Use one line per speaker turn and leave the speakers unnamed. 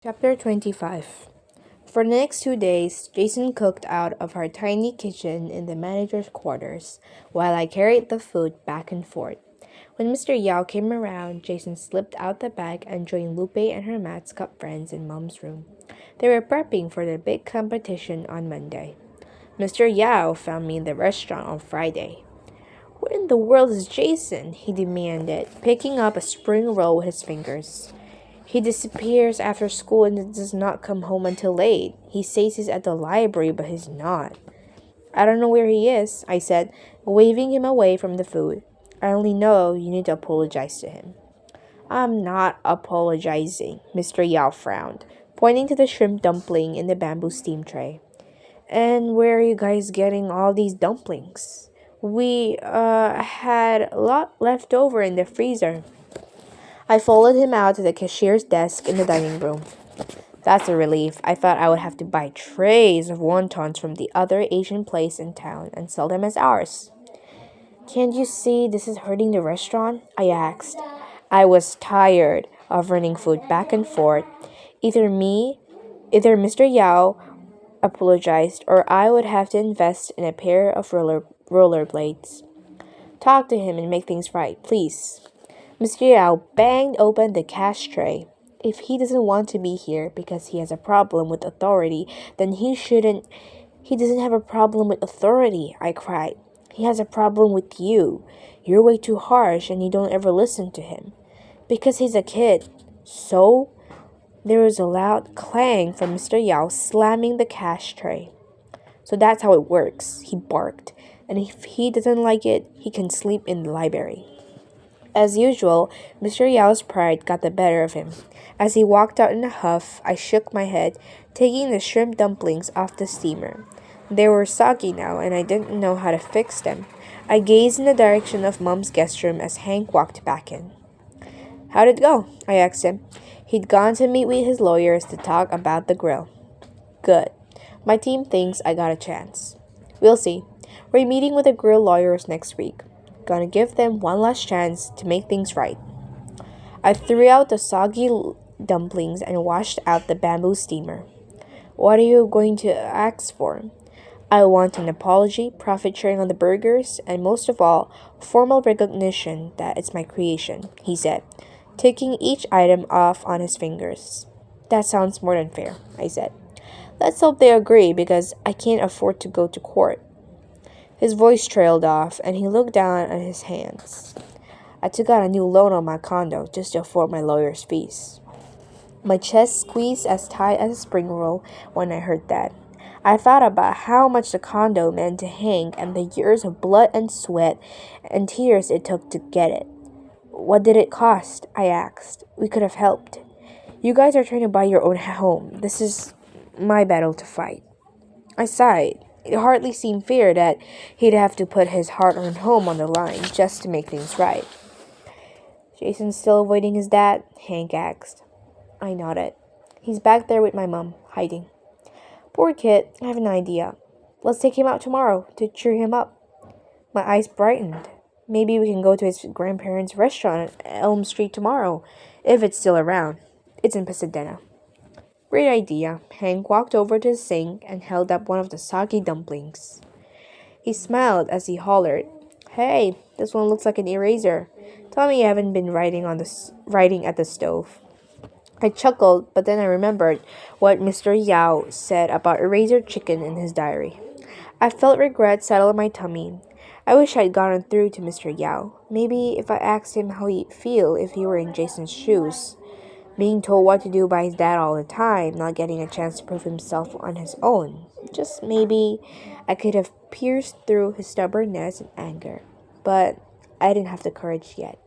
Chapter 25. For the next 2 days, Jason cooked out of our tiny kitchen in the manager's quarters while I carried the food back and forth. When Mr. Yao came around, Jason slipped out the bag and joined Lupe and her Maths Cup friends in Mom's room. They were prepping for the big competition on Monday. Mr. Yao found me in the restaurant on Friday. "What in the world is Jason?" he demanded, picking up a spring roll with his fingers. "He disappears after school and does not come home until late. He says he's at the library, but he's not." "I don't know where he is," I said, waving him away from the food. "I only know you need to apologize to him." "I'm not apologizing," Mr. Yao frowned, pointing to the shrimp dumpling in the bamboo steam tray. "And where are you guys getting all these dumplings?" "We, had a lot left over in the freezer." I followed him out to the cashier's desk in the dining room. "That's a relief. I thought I would have to buy trays of wontons from the other Asian place in town and sell them as ours." "Can't you see this is hurting the restaurant?" I asked. I was tired of running food back and forth. Either Mr. Yao apologized or I would have to invest in a pair of rollerblades. "Talk to him and make things right, please." Mr. Yao banged open the cash tray. "If he doesn't want to be here because he has a problem with authority, then he shouldn't." "He doesn't have a problem with authority," I cried. "He has a problem with you. You're way too harsh and you don't ever listen to him." "Because he's a kid." "So?" There was a loud clang from Mr. Yao slamming the cash tray. "So that's how it works," he barked. "And if he doesn't like it, he can sleep in the library." As usual, Mr. Yao's pride got the better of him. As he walked out in a huff, I shook my head, taking the shrimp dumplings off the steamer. They were soggy now, and I didn't know how to fix them. I gazed in the direction of Mom's guest room as Hank walked back in. "How'd it go?" I asked him. He'd gone to meet with his lawyers to talk about the grill. "Good. My team thinks I got a chance." "We'll see. We're meeting with the grill lawyers next week. Gonna give them one last chance to make things right." I threw out the soggy dumplings and washed out the bamboo steamer. "What are you going to ask for?" "I want an apology, profit sharing on the burgers, and most of all, formal recognition that it's my creation," he said, ticking each item off on his fingers. "That sounds more than fair," I said. "Let's hope they agree because I can't afford to go to court." His voice trailed off, and he looked down at his hands. "I took out a new loan on my condo just to afford my lawyer's fees." My chest squeezed as tight as a spring roll when I heard that. I thought about how much the condo meant to Hank and the years of blood and sweat and tears it took to get it. "What did it cost?" I asked. "We could have helped." "You guys are trying to buy your own home. This is my battle to fight." I sighed. It hardly seemed fair that he'd have to put his hard-earned home on the line just to make things right. "Jason's still avoiding his dad?" Hank asked. I nodded. "He's back there with my mom, hiding." "Poor kid, I have an idea. Let's take him out tomorrow to cheer him up." My eyes brightened. "Maybe we can go to his grandparents' restaurant at Elm Street tomorrow, if it's still around. It's in Pasadena." "Great idea." Hank walked over to the sink and held up one of the soggy dumplings. He smiled as he hollered, "Hey, this one looks like an eraser. Tell me you haven't been writing at the stove." I chuckled, but then I remembered what Mr. Yao said about eraser chicken in his diary. I felt regret settle in my tummy. I wish I'd gotten through to Mr. Yao. Maybe if I asked him how he'd feel if he were in Jason's shoes. Being told what to do by his dad all the time, not getting a chance to prove himself on his own. Just maybe I could have pierced through his stubbornness and anger. But I didn't have the courage yet.